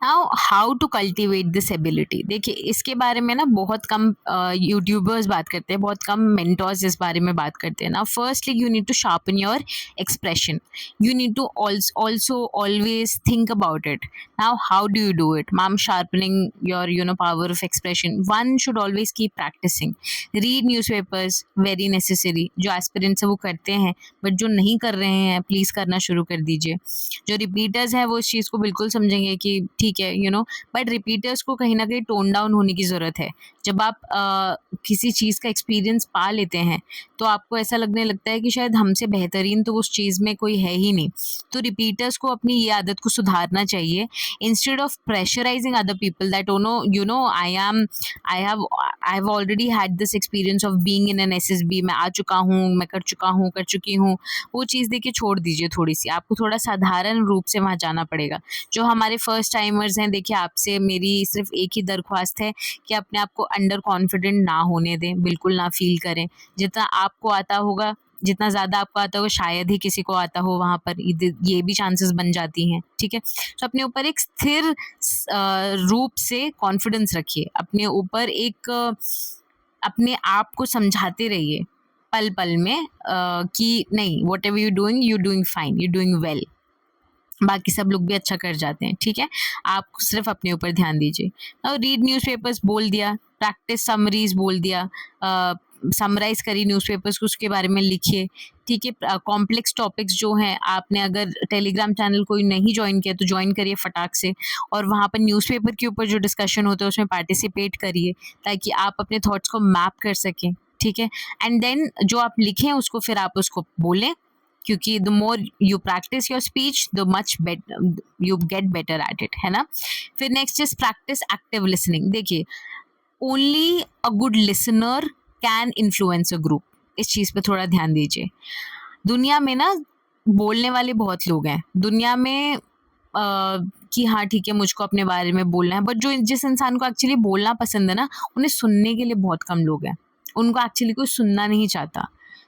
Now how to cultivate this ability, देखिए इसके बारे में ना बहुत कम यूट्यूबर्स बात करते हैं, बहुत कम मेंटर्स इस बारे में बात करते हैं ना। Firstly you need to sharpen your expression, you need to also always think about it. Now how do you do it ma'am? Sharpening your power of expression, one should always keep practising. Read newspapers, very necessary. जो aspirants है वो करते हैं, but जो नहीं कर रहे हैं प्लीज़ करना शुरू कर दीजिए। जो रिपीटर्स हैं वो इस चीज़ को बिल्कुल समझेंगे कि ठीक है बट रिपीटर्स को कहीं ना कहीं टोन डाउन होने की ज़रूरत है। जब आप किसी चीज़ का एक्सपीरियंस पा लेते हैं तो आपको ऐसा लगने लगता है कि शायद हमसे बेहतरीन तो उस चीज़ में कोई है ही नहीं। तो रिपीटर्स को अपनी ये आदत को सुधारना चाहिए, instead of pressurising other people that I have already had this experience of being in an SSB, मैं आ चुका हूँ, मैं कर चुकी हूँ। वो चीज़ देखिए छोड़ दीजिए, थोड़ी सी आपको थोड़ा साधारण रूप से वहाँ जाना पड़ेगा। जो हमारे फर्स्ट टाइमर्स हैं, देखिए आपसे मेरी सिर्फ एक ही दरख्वास्त है कि अपने आप को अंडर कॉन्फिडेंट ना होने दें, बिल्कुल ना फील करें। जितना आपको आता होगा, जितना ज़्यादा आपको आता होगा शायद ही किसी को आता हो, वहाँ पर ये भी चांसेस बन जाती हैं, ठीक है। तो अपने ऊपर एक स्थिर रूप से कॉन्फिडेंस रखिए, अपने ऊपर एक अपने आप को समझाते रहिए पल पल में कि नहीं, what ever you doing fine, you doing well, बाकी सब लोग भी अच्छा कर जाते हैं, ठीक है। आप सिर्फ अपने ऊपर ध्यान दीजिए। और रीड न्यूज़पेपर्स बोल दिया, प्रैक्टिस समरीज बोल दिया, समराइज करिए न्यूज़पेपर्स को, उसके बारे में लिखिए, ठीक है। कॉम्प्लेक्स टॉपिक्स जो हैं, आपने अगर टेलीग्राम चैनल कोई नहीं ज्वाइन किया तो ज्वाइन करिए फटाक से, और वहाँ पर न्यूज़पेपर के ऊपर जो डिस्कशन होता है उसमें पार्टिसिपेट करिए, ताकि आप अपने थॉट्स को मैप कर सकें, ठीक है। एंड देन जो आप लिखें उसको फिर आप उसको बोलें, क्योंकि the more you practice your speech the much better you get better at it, है ना। फिर next is practice active listening. देखिए only a good listener can influence a group, इस चीज़ पे थोड़ा ध्यान दीजिए। दुनिया में ना बोलने वाले बहुत लोग हैं दुनिया में, कि हाँ ठीक है मुझको अपने बारे में बोलना है, बट जो जिस इंसान को एक्चुअली बोलना पसंद है ना, उन्हें सुनने के लिए बहुत कम लोग हैं, उनको एक्चुअली कोई सुनना नहीं चाहता।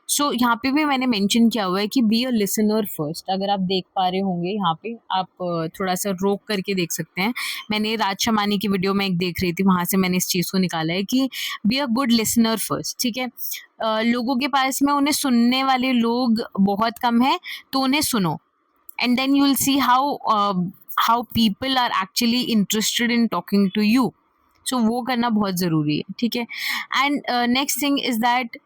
सो यहाँ पे भी मैंने मेंशन किया हुआ है कि बी अ लिसनर फर्स्ट। अगर आप देख पा रहे होंगे यहाँ पे, आप थोड़ा सा रोक करके देख सकते हैं। मैंने राज शमानी की वीडियो में एक देख रही थी, वहाँ से मैंने इस चीज़ को निकाला है कि be a good listener first, ठीक है। लोगों के पास में उन्हें सुनने वाले लोग बहुत कम हैं, तो उन्हें सुनो, and then you will see how people are actually interested in talking to you. सो वो करना बहुत ज़रूरी है, ठीक है। And next thing is that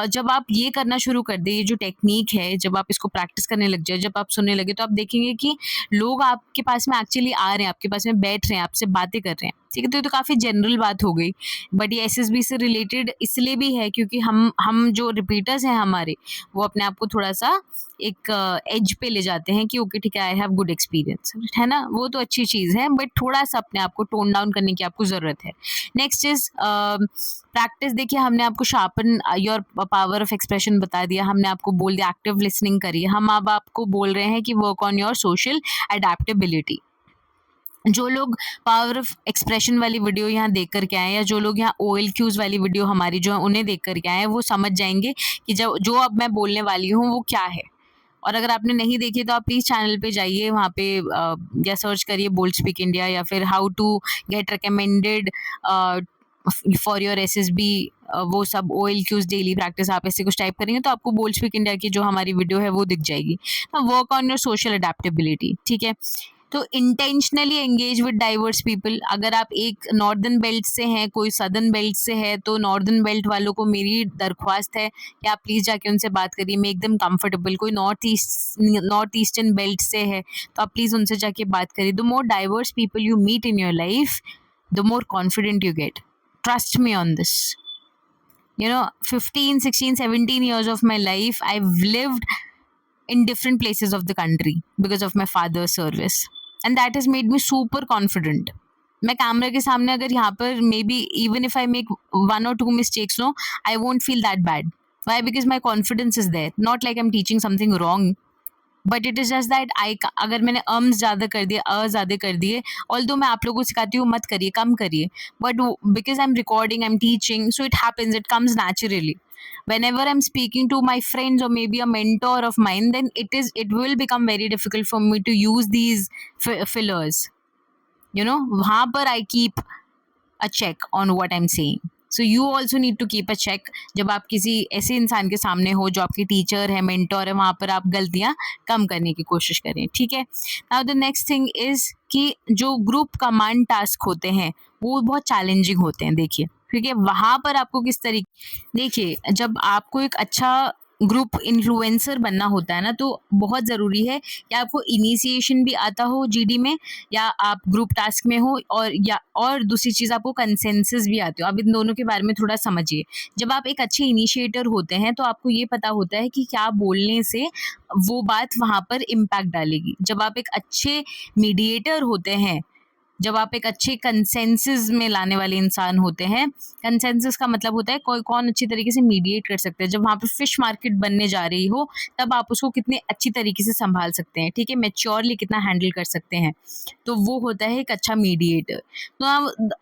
जब आप ये करना शुरू कर दें, ये जो टेक्निक है, जब आप इसको प्रैक्टिस करने लग जाए, जब आप सुनने लगे, तो आप देखेंगे कि लोग आपके पास में एक्चुअली आ रहे हैं, आपके पास में बैठ रहे हैं, आपसे बातें कर रहे हैं, ठीक है। तो ये तो काफ़ी जनरल बात हो गई, बट ये एसएसबी से रिलेटेड इसलिए भी है क्योंकि हम जो रिपीटर्स हैं हमारे, वो अपने आप को थोड़ा सा एक एज पे ले जाते हैं कि ओके ठीक है, आई हैव गुड एक्सपीरियंस, है ना। वो तो अच्छी चीज़ है, बट थोड़ा सा अपने आप को टोन डाउन करने की आपको ज़रूरत है। Next is practice. देखिए हमने आपको sharpen your power of expression बता दिया, हमने आपको बोल दिया एक्टिव लिसनिंग करिए, हम अब आपको बोल रहे हैं कि work on your social adaptability. जो लोग पावर ऑफ एक्सप्रेशन वाली वीडियो यहाँ देख करके आए, या जो लोग यहाँ OLQs वाली वीडियो हमारी जो है उन्हें देख करके आए, वो समझ जाएंगे कि जो अब मैं बोलने वाली हूँ वो क्या है। और अगर आपने नहीं देखी तो आप प्लीज़ चैनल पे जाइए, वहाँ पे या सर्च करिए बोल्ड स्पीक इंडिया, या फिर how to get recommended for your SSB, वो सब OLQs डेली प्रैक्टिस, आप ऐसे कुछ टाइप करेंगे तो आपको बोल्ड स्पीक इंडिया की जो हमारी वीडियो है वो दिख जाएगी। Work on your social adaptability, ठीक है। तो intentionally engage with diverse people. अगर आप एक नॉर्दर्न बेल्ट से हैं, कोई सदर्न बेल्ट से है, तो नॉर्दर्न बेल्ट वालों को मेरी दरख्वास्त है कि आप प्लीज़ जाके उनसे बात करिए, मेक देम कंफर्टेबल। कोई नॉर्थ ईस्टर्न बेल्ट से है तो आप प्लीज़ उनसे जाके बात करिए। The more diverse people you meet in your life, the more confident you get, trust me on this. 15, 16, 17 years of my life I've lived in different places of the country because of my father's service, and that has made me super confident. मैं camera के सामने अगर यहाँ पर may be even if I make 1 or 2 mistakes, no, I won't feel that bad. Why? Because my confidence is there. Not like I'm teaching something wrong, but it is just that अगर मैंने ज़्यादा कर दिए, ज़्यादा कर दिए, although मैं आप लोगों को सिखाती हूँ मत करिए, कम करिए, but because I am recording, I am teaching, so it happens, it comes naturally. Whenever I'm speaking to my friends or maybe a mentor of mine, then it will become very difficult for me to use these fillers. वहाँ पर I keep a check on what I'm saying. So you also need to keep a check जब आप किसी ऐसे इंसान के सामने हो जो आपके टीचर है, मेंटोर है, वहाँ पर आप गलतियाँ कम करने की कोशिश करें, ठीक है। Now the next thing is कि जो ग्रुप कमांड टास्क होते हैं वो बहुत चैलेंजिंग होते हैं, देखिए, क्योंकि वहाँ पर आपको किस तरीके, देखिए, जब आपको एक अच्छा ग्रुप इन्फ्लुएंसर बनना होता है ना, तो बहुत ज़रूरी है कि आपको इनिशिएशन भी आता हो जीडी में, या आप ग्रुप टास्क में हो, और दूसरी चीज़ आपको कंसेंसस भी आते हो। आप इन दोनों के बारे में थोड़ा समझिए। जब आप एक अच्छे इनिशिएटर होते हैं तो आपको ये पता होता है कि क्या बोलने से वो बात वहाँ पर इम्पैक्ट डालेगी। जब आप एक अच्छे मीडिएटर होते हैं, जब आप एक अच्छे कंसेंसस में लाने वाले इंसान होते हैं, कंसेंसस का मतलब होता है कोई कौन अच्छी तरीके से मीडिएट कर सकते हैं। जब वहाँ पे फिश मार्केट बनने जा रही हो तब आप उसको कितने अच्छी तरीके से संभाल सकते हैं, ठीक है, मैच्योरली कितना हैंडल कर सकते हैं, तो वो होता है एक अच्छा मीडिएटर। तो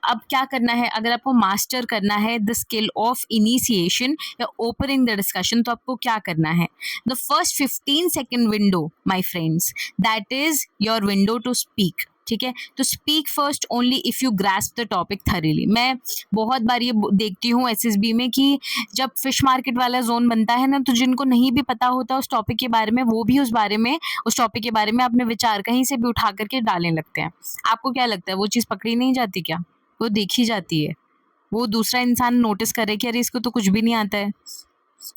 अब क्या करना है, अगर आपको मास्टर करना है द स्किल ऑफ इनिशिएशन या ओपनिंग द डिस्कशन, तो आपको क्या करना है, the first 15 second window my friends, that is your window to speak, ठीक है। तो speak first only if you grasp the topic thoroughly. मैं बहुत बार ये देखती हूँ एसएसबी में कि जब फिश मार्केट वाला जोन बनता है ना, तो जिनको नहीं भी पता होता उस टॉपिक के बारे में, वो भी उस टॉपिक के बारे में अपने विचार कहीं से भी उठा करके डालने लगते हैं। आपको क्या लगता है वो चीज़ पकड़ी नहीं जाती क्या? वो देखी जाती है, वो दूसरा इंसान नोटिस करे कि अरे इसको तो कुछ भी नहीं आता है।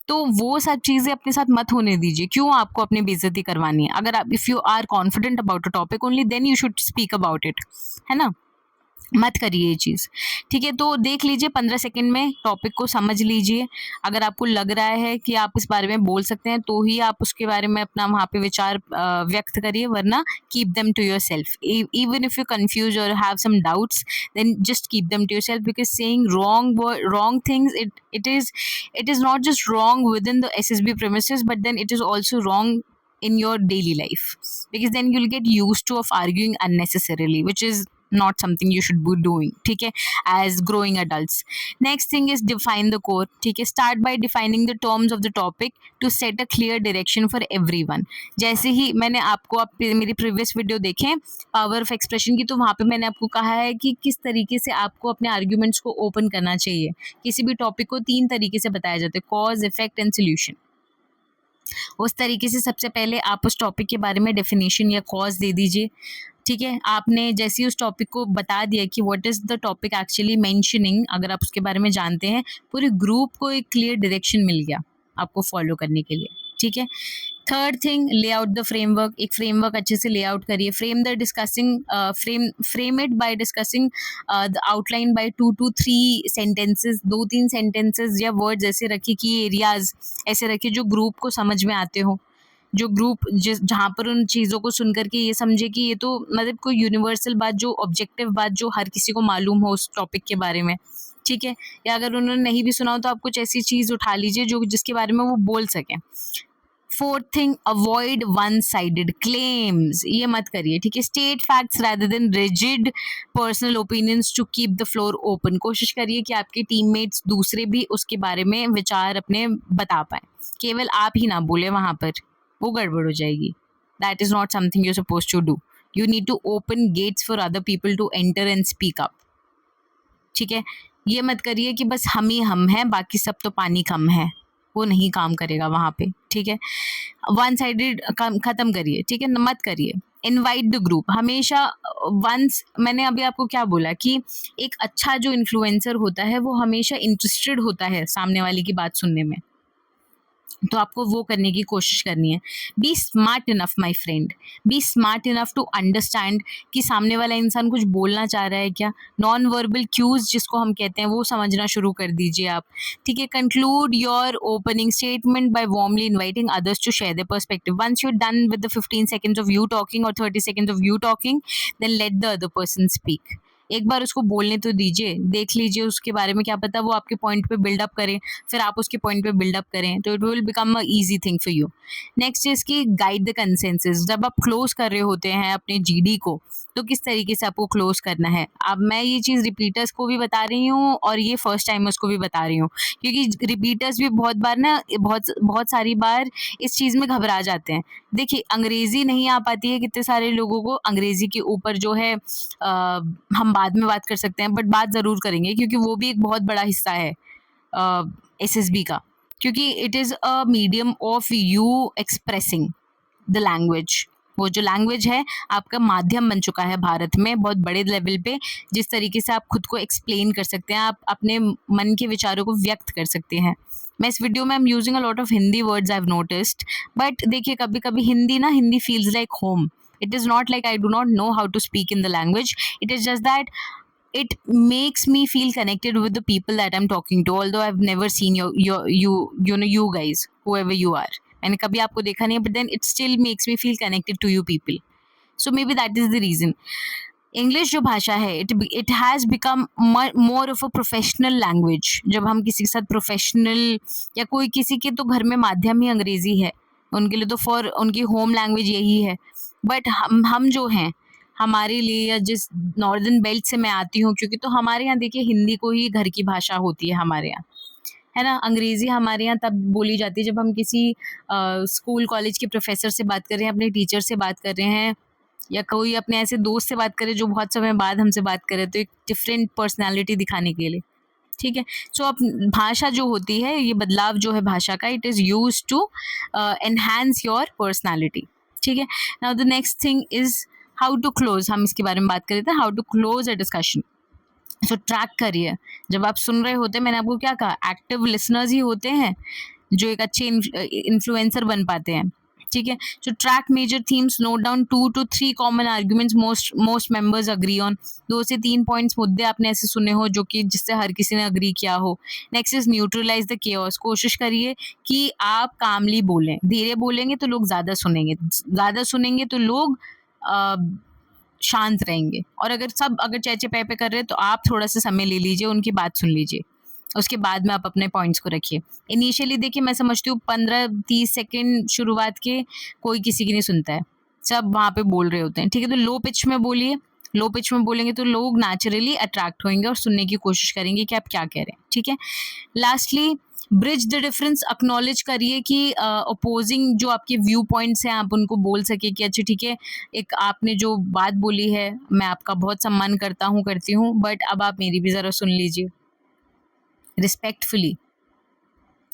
तो वो सब चीज़ें अपने साथ मत होने दीजिए। क्यों आपको अपनी बेइज्जती करवानी है? अगर आप, if you are confident about a topic only, then you should speak about it, है ना। मत करिए ये चीज़, ठीक है। तो देख लीजिए 15 सेकंड में टॉपिक को समझ लीजिए। अगर आपको लग रहा है कि आप इस बारे में बोल सकते हैं तो ही आप उसके बारे में अपना वहाँ पे विचार व्यक्त करिए, वरना keep them to yourself. Even if you confuse और have some doubts, then just keep them to yourself, because saying wrong things, it is not just wrong within the SSB premises, but then it is also wrong in your daily life, because then you'll get used to of arguing unnecessarily, which is not something you should be doing, ठीक है, as growing adults. Next thing is define the core, ठीक है। start by defining the terms of the topic to set a clear direction for everyone. जैसे ही मैंने आपको, आप मेरी previous video देखें पावर ऑफ एक्सप्रेशन की, तो वहाँ पे मैंने आपको कहा है कि किस तरीके से आपको अपने आर्ग्यूमेंट्स को ओपन करना चाहिए। किसी भी टॉपिक को 3 तरीके से बताया जाता है, कॉज, इफेक्ट एंड सोल्यूशन। उस तरीके से सबसे पहले आप उस टॉपिक के बारे में डेफिनेशन या कॉज दे दीजिए, ठीक है। आपने जैसे ही उस टॉपिक को बता दिया कि what is the topic actually mentioning, अगर आप उसके बारे में जानते हैं, पूरे ग्रुप को एक क्लियर डायरेक्शन मिल गया आपको फॉलो करने के लिए, ठीक है। Third thing, lay out the framework. एक फ्रेमवर्क अच्छे से ले आउट करिए। Frame it by discussing the outline by 2 to 3 sentences. 2-3 sentences या वर्ड्स ऐसे रखिए कि एरियाज ऐसे रखिए जो ग्रुप को समझ में आते हो, जो ग्रुप जहाँ पर उन चीज़ों को सुन करके ये समझे कि ये तो मतलब कोई यूनिवर्सल बात, जो ऑब्जेक्टिव बात जो हर किसी को मालूम हो उस टॉपिक के बारे में, ठीक है। या अगर उन्होंने नहीं भी सुना हो तो आप कुछ ऐसी चीज़ उठा लीजिए जो जिसके बारे में वो बोल सकें। Fourth thing, avoid one sided claims. ये मत करिए, ठीक है। State facts rather than rigid personal opinions to keep the floor open. कोशिश करिए कि आपके टीममेट्स दूसरे भी उसके बारे में विचार अपने बता पाए, केवल आप ही ना बोले वहाँ पर, वो गड़बड़ हो जाएगी। That is not something you suppose to do. You need to open gates for other people to enter and speak up, ठीक है। ये मत करिए कि बस हम ही हम हैं, बाकी सब तो पानी कम है, वो नहीं काम करेगा वहाँ पे, ठीक है। वन साइडेड ख़त्म करिए, ठीक है, मत करिए। इनवाइट द ग्रुप हमेशा। वंस मैंने अभी आपको क्या बोला कि एक अच्छा जो इन्फ्लुएंसर होता है वो हमेशा इंटरेस्टेड होता है सामने वाले की बात सुनने में, तो आपको वो करने की कोशिश करनी है। Be smart enough my friend, be smart enough to understand कि सामने वाला इंसान कुछ बोलना चाह रहा है क्या। नॉन वर्बल क्यूज जिसको हम कहते हैं वो समझना शुरू कर दीजिए आप, ठीक है। Conclude your opening statement by warmly inviting others to share their perspective. Once you are done with the 15 seconds of you talking or 30 seconds of you talking, then let the other person speak. एक बार उसको बोलने तो दीजिए, देख लीजिए उसके बारे में, क्या पता वो आपके पॉइंट पे बिल्डअप करें, फिर आप उसके पॉइंट पे बिल्डअप करें, तो it will become a easy thing for you. Next is की गाइड द कंसेंसस। जब आप क्लोज कर रहे होते हैं अपने जीडी को, तो किस तरीके से आपको क्लोज करना है। अब मैं ये चीज़ रिपीटर्स को भी बता रही हूँ और ये फर्स्ट टाइमर्स को भी बता रही हूँ, क्योंकि रिपीटर्स भी बहुत बार ना, बहुत बहुत सारी बार इस चीज़ में घबरा जाते हैं। देखिए, अंग्रेज़ी नहीं आ पाती है कितने सारे लोगों को, अंग्रेज़ी के ऊपर जो है हम बाद में बात कर सकते हैं, बट बात ज़रूर करेंगे क्योंकि वो भी एक बहुत बड़ा हिस्सा है एसएसबी का, क्योंकि it is a medium of you expressing the language. वो जो लैंग्वेज है आपका माध्यम बन चुका है भारत में बहुत बड़े लेवल पे, जिस तरीके से आप खुद को एक्सप्लेन कर सकते हैं, आप अपने मन के विचारों को व्यक्त कर सकते हैं। मैं इस वीडियो में I am using a lot of Hindi words I have noticed, but देखिए कभी कभी Hindi feels like home. It is not like I do not know how to speak in the language, it is just that it makes me feel connected with the people that I'm talking to, although I've never seen you guys, whoever you are, मैंने कभी आपको देखा नहीं है, but then it still makes me feel connected to you people. So maybe that is the reason. English जो भाषा है, it has become more of a professional language. जब हम किसी के साथ प्रोफेशनल, या कोई किसी के तो घर में माध्यम ही अंग्रेज़ी है, उनके लिए तो फॉर उनकी होम लैंग्वेज यही है। बट हम जो हैं, हमारे लिए, या जिस नॉर्दर्न बेल्ट से मैं आती हूँ, क्योंकि तो हमारे यहाँ देखिए हिंदी को ही घर की भाषा होती है हमारे यहाँ, है ना। अंग्रेज़ी हमारे यहाँ तब बोली जाती है जब हम किसी स्कूल कॉलेज के प्रोफेसर से बात कर रहे हैं, अपने टीचर से बात कर रहे हैं, या कोई अपने ऐसे दोस्त से बात करे जो बहुत समय बाद हमसे बात करे, तो एक डिफरेंट पर्सनालिटी दिखाने के लिए, ठीक है। सो अब भाषा जो होती है, ये बदलाव जो है भाषा का, it is use to enhance your personality, ठीक है। Now the next thing is how to close. हम इसके बारे में बात कर रहे थे, how to close a discussion. So track करिए, जब आप सुन रहे होते हैं, मैंने आपको क्या कहा, एक्टिव लिसनर्स ही होते हैं जो एक अच्छे इन्फ्लुएंसर बन पाते हैं, ठीक है। So track major themes, note down 2 to 3 common arguments most members agree on. 2 से 3 पॉइंट्स, मुद्दे आपने ऐसे सुने हो जो कि जिससे हर किसी ने अग्री किया हो। Next is neutralise the chaos. कोशिश करिए कि आप कामली बोलें, धीरे बोलेंगे तो लोग ज़्यादा सुनेंगे तो लोग शांत रहेंगे, और अगर चेचे पे कर रहे हैं तो आप थोड़ा सा समय ले लीजिए, उनकी बात सुन लीजिए, उसके बाद में आप अपने पॉइंट्स को रखिए। इनिशियली देखिए, मैं समझती हूँ 15-30 सेकेंड शुरुआत के कोई किसी की नहीं सुनता है, सब वहाँ पे बोल रहे होते हैं, ठीक है। तो लो पिच में बोलिए, लो पिच में बोलेंगे तो लोग नेचुरली अट्रैक्ट होंगे और सुनने की कोशिश करेंगे कि आप क्या कह रहे हैं, ठीक है। Lastly, bridge the difference. Acknowledge करिए कि अपोजिंग जो आपके व्यू पॉइंट्स हैं, आप उनको बोल सके कि अच्छा ठीक है, एक आपने जो बात बोली है, मैं आपका बहुत सम्मान करती हूँ, बट अब आप मेरी भी ज़रा सुन लीजिए respectfully.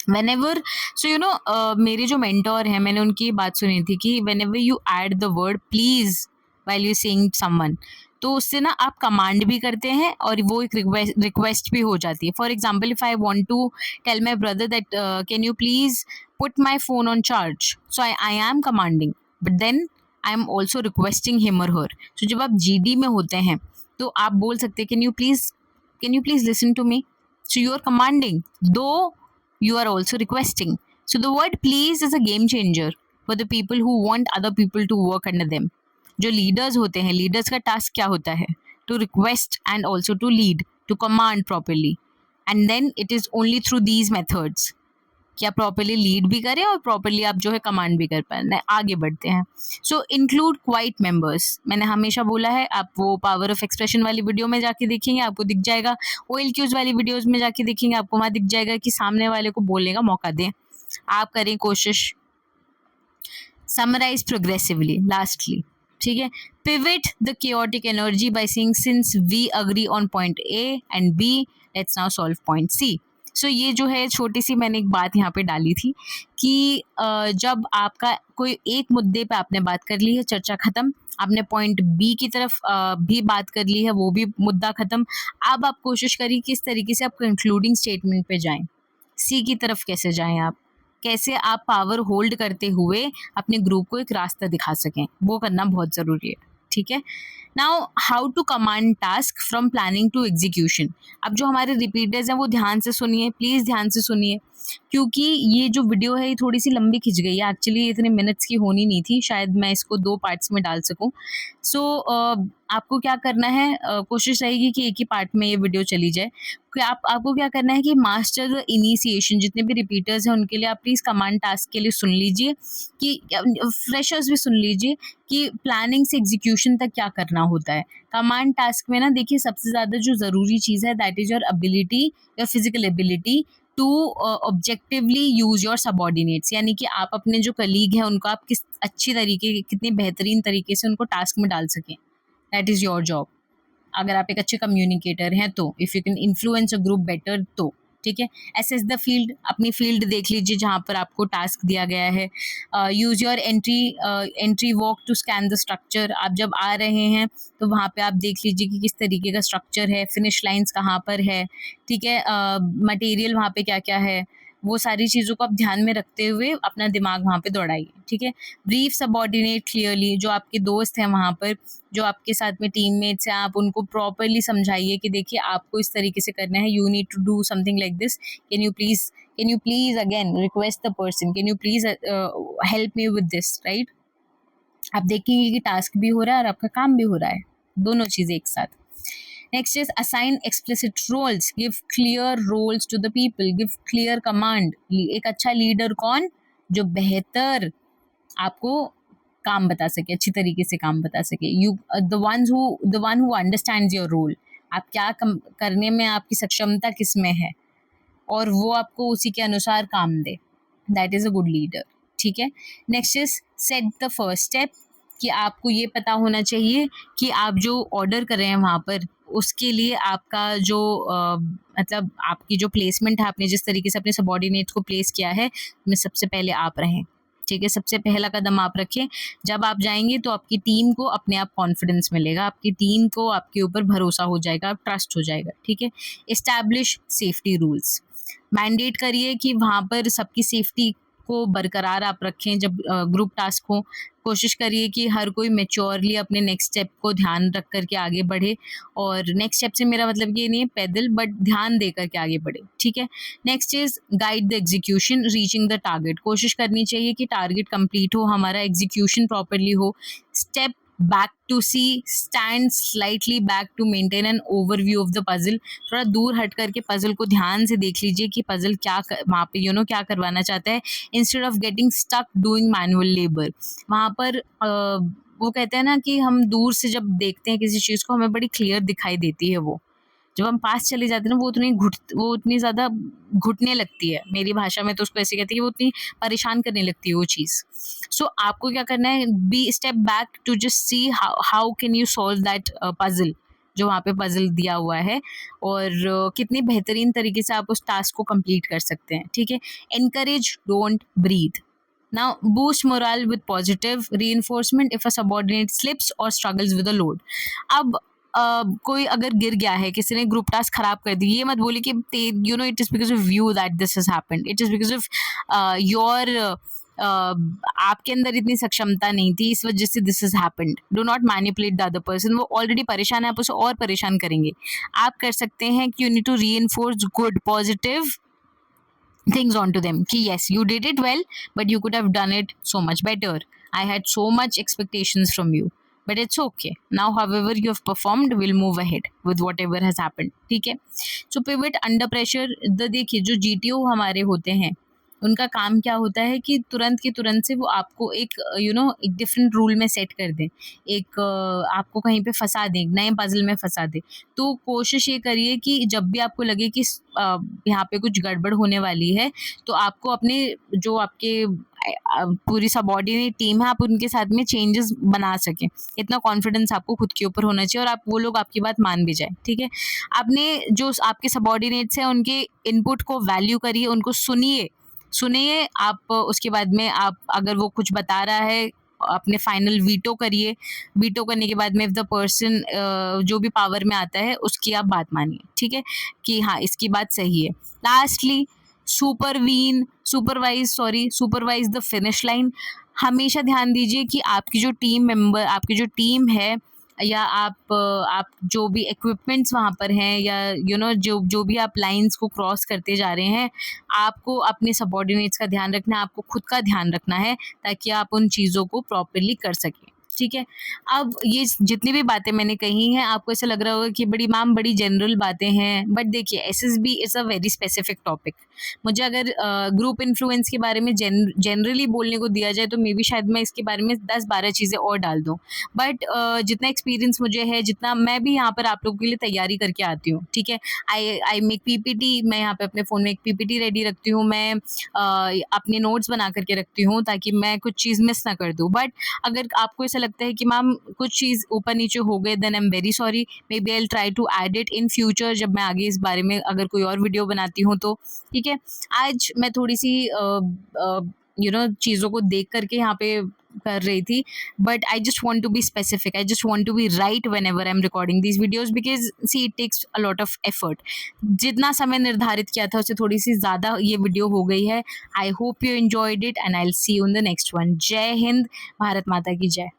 Whenever, so you know, मेरे जो मेंटोर हैं, मैंने उनकी ये बात सुनी थी कि whenever you add the word please while you saying someone, तो उससे ना आप कमांड भी करते हैं और वो एक रिक्वेस्ट भी हो जाती है। For example, if I want to tell my brother that can you please put my phone on charge, so I am commanding, but then I am also requesting him और हर। सो जब आप GD में होते हैं तो आप बोल सकते हैं can you please listen to me, so you are commanding though you are also requesting. So the word please is a game changer for the people who want other people to work under them. जो leaders होते हैं, leaders का task क्या होता है? To request and also to lead, to command properly. And then it is only through these methods कि आप properly lead भी करें और properly आप जो है command भी कर पाए, आगे बढ़ते हैं। So include quiet members. मैंने हमेशा बोला है, आप वो power of expression वाली वीडियो में जाके देखेंगे, आपको दिख जाएगा। OLQs वाली वीडियोस में जाके देखेंगे, आपको वहाँ दिख जाएगा कि सामने वाले को बोलने का मौका दें, आप करें कोशिश। Summarize progressively. Lastly, ठीक है, pivot the chaotic energy by saying since we agree on point A and B, let's now solve point C. सो ये जो है छोटी सी मैंने एक बात यहाँ पे डाली थी कि जब आपका कोई एक मुद्दे पे आपने बात कर ली है, चर्चा ख़त्म, आपने पॉइंट बी की तरफ भी बात कर ली है, वो भी मुद्दा ख़त्म। अब आप कोशिश करिए किस तरीके से आप कंक्लूडिंग स्टेटमेंट पे जाएं, सी की तरफ कैसे जाएं, आप कैसे आप पावर होल्ड करते हुए अपने ग्रुप को एक रास्ता दिखा सकें, वो करना बहुत ज़रूरी है, ठीक है। Now how to command task from planning to execution. अब जो हमारे रिपीटर्स हैं वो ध्यान से सुनिए, प्लीज़ ध्यान से सुनिए। क्योंकि ये जो वीडियो है ये थोड़ी सी लंबी खिंच गई है, एक्चुअली इतने मिनट्स की होनी नहीं थी, शायद मैं इसको 2 पार्ट्स में डाल सकूँ। सो आपको क्या करना है, कोशिश रहेगी कि एक ही पार्ट में ये वीडियो चली जाए। कि आपको क्या करना है कि मास्टर द इनिशिएशन, जितने भी रिपीटर्स हैं उनके लिए आप प्लीज़ कमांड टास्क के लिए सुन लीजिए, कि फ्रेशर्स भी सुन लीजिए कि प्लानिंग से एग्जीक्यूशन तक क्या करना होता है। कमांड टास्क में ना देखिए सबसे ज़्यादा जो ज़रूरी चीज़ है that is your ability, your physical ability to objectively use your subordinates, यानी कि आप अपने जो कलीग हैं उनको आप किस अच्छी तरीके, कितनी बेहतरीन तरीके से उनको टास्क में डाल सकें। That is your job. अगर आप एक अच्छे कम्युनिकेटर हैं तो, if you can influence a group better तो, ठीक है। एसेस द फील्ड, अपनी फील्ड देख लीजिए जहाँ पर आपको टास्क दिया गया है। Use your entry walk to scan the structure, आप जब आ रहे हैं तो वहाँ पे आप देख लीजिए कि किस तरीके का स्ट्रक्चर है, फिनिश लाइंस कहाँ पर है, ठीक है। मटेरियल वहाँ पे क्या क्या है, वो सारी चीज़ों को आप ध्यान में रखते हुए अपना दिमाग वहाँ पे दौड़ाइए, ठीक है। ब्रीफ सबऑर्डिनेट क्लियरली, जो आपके दोस्त हैं वहाँ पर, जो आपके साथ में टीममेट्स हैं, आप उनको प्रॉपर्ली समझाइए कि देखिए आपको इस तरीके से करना है, you need to do something like this, can you please again request the person, can you please help me with this, right. आप देखेंगे कि टास्क भी हो रहा है और आपका काम भी हो रहा है, दोनों चीज़ें एक साथ। Next is assign explicit roles, give clear roles to the people, give clear command. एक अच्छा लीडर कौन, जो बेहतर आपको काम बता सके, अच्छी तरीके से काम बता सके। You the one who understands your role, आप क्या करने में आपकी सक्षमता किस में है, और वो आपको उसी के अनुसार काम दे, that is a good leader, ठीक है। Next is set the first step, कि आपको ये पता होना चाहिए कि आप जो ऑर्डर कर रहे हैं वहाँ पर, उसके लिए आपका जो मतलब आपकी जो प्लेसमेंट है, आपने जिस तरीके से अपने सबऑर्डिनेट को प्लेस किया है, उसमें सबसे पहले आप रहें, ठीक है। सबसे पहला कदम आप रखें। जब आप जाएंगे तो आपकी टीम को अपने आप कॉन्फिडेंस मिलेगा, आपकी टीम को आपके ऊपर भरोसा हो जाएगा, आप ट्रस्ट हो जाएगा, ठीक है। इस्टेब्लिश सेफ्टी रूल्स, मैंडेट करिए कि वहाँ पर सबकी सेफ्टी को बरकरार आप रखें। जब ग्रुप टास्क हो, कोशिश करिए कि हर कोई मैच्योरली अपने नेक्स्ट स्टेप को ध्यान रख करके आगे बढ़े, और नेक्स्ट स्टेप से मेरा मतलब ये नहीं है पैदल, बट ध्यान दे करके आगे बढ़े, ठीक है। Next is guide the execution, reaching the target, कोशिश करनी चाहिए कि टारगेट कंप्लीट हो, हमारा एग्जीक्यूशन प्रॉपरली हो। Step back to see, stand slightly back to maintain an overview of the puzzle, थोड़ा दूर हट करके पजल को ध्यान से देख लीजिए कि पजल क्या वहाँ पे क्या करवाना चाहता है, instead of getting stuck doing manual labour. वहाँ पर वो कहते हैं ना कि हम दूर से जब देखते हैं किसी चीज़ को, हमें बड़ी क्लियर दिखाई देती है, वो जब हम पास चले जाते हैं ना वो उतनी ज़्यादा घुटने लगती है, मेरी भाषा में तो उसको ऐसे कहती है, वो उतनी परेशान करने लगती है वो चीज़। सो आपको क्या करना है, be step back to just see how can you solve that puzzle, जो वहाँ पे पजल दिया हुआ है, और कितनी बेहतरीन तरीके से आप उस टास्क को कंप्लीट कर सकते हैं, ठीक है। Encourage, don't breathe. Now, boost morale with positive reinforcement if a subordinate slips or struggles with a load. अब कोई अगर गिर गया है, किसी ने ग्रुप टास्क खराब कर दी, ये मत बोले कि it is because of you that this has happened, it is because of your आपके अंदर इतनी सक्षमता नहीं थी, इस वजह से this has happened. Do not manipulate the other person, वो ऑलरेडी परेशान है, आप उसे और परेशान करेंगे। आप कर सकते हैं कि you need to reinforce good positive things onto them ki yes, you did it well, but you could have done it so much better. I had so much expectations from you, but it's okay now, however you have performed, we'll move ahead with whatever has happened, ठीक है। so pivot under pressure, देखिए जो GTO हमारे होते हैं, उनका काम क्या होता है कि तुरंत के तुरंत से वो आपको एक एक डिफरेंट रूल में सेट कर दें, एक आपको कहीं पे फंसा दें, नए पजल में फंसा दें। तो कोशिश ये करिए कि जब भी आपको लगे कि यहाँ पे कुछ गड़बड़ होने वाली है, तो आपको अपने जो आपके पूरी सबऑर्डिनेट टीम है, आप उनके साथ में चेंजेस बना सकें। इतना कॉन्फिडेंस आपको खुद के ऊपर होना चाहिए, और आप वो लोग आपकी बात मान भी जाए, ठीक है। आपने जो आपके सबऑर्डिनेट्स हैं उनके इनपुट को वैल्यू करिए, उनको सुनिए आप। उसके बाद में आप अगर वो कुछ बता रहा है, अपने फाइनल वीटो करिए। वीटो करने के बाद में इफ द पर्सन जो भी पावर में आता है उसकी आप बात मानिए, ठीक है, कि हाँ इसकी बात सही है। Lastly supervise the finish line. हमेशा ध्यान दीजिए कि आपकी जो टीम है, या आप जो भी इक्विपमेंट्स वहाँ पर हैं या जो भी आप लाइन्स को क्रॉस करते जा रहे हैं, आपको अपने सबॉर्डिनेट्स का ध्यान रखना है, आपको खुद का ध्यान रखना है ताकि आप उन चीज़ों को प्रॉपर्ली कर सकें। ठीक है? अब ये जितनी भी बातें मैंने कही हैं, आपको ऐसा लग रहा होगा कि बड़ी जनरल बातें हैं, बट देखिए SSB is a very specific topic. मुझे अगर ग्रुप इन्फ्लुएंस के बारे में जनरली बोलने को दिया जाए तो मे बी शायद मैं इसके बारे में 10-12 चीज़ें और डाल दूँ। बट जितना एक्सपीरियंस मुझे है, जितना मैं भी यहाँ पर आप लोगों के लिए तैयारी करके आती हूँ, ठीक है? आई मेक पीपीटी, मैं यहाँ पे अपने फ़ोन में एक पीपीटी रेडी रखती हूँ, मैं अपने नोट्स बना कर के रखती हूँ ताकि मैं कुछ चीज़ मिस ना कर दूँ। बट अगर आपको ऐसा लगता है कि मैम कुछ चीज़ ऊपर-नीचे हो गए, then I am very sorry, maybe I will try to add it in future जब मैं आगे इस बारे में अगर कोई और वीडियो बनाती हूँ तो, ठीक है? आज मैं थोड़ी-सी चीज़ों को देख कर के यहाँ पे कर रही थी, but I just want to be specific, I just want to be right whenever I am recording these videos because see it takes a lot of effort. जितना समय निर्धारित किया था उससे थोड़ी-सी ज़्यादा ये वीडियो हो गई है। I hope you enjoyed it and I will see you in the next one. जय हिंद, भारत माता की जय।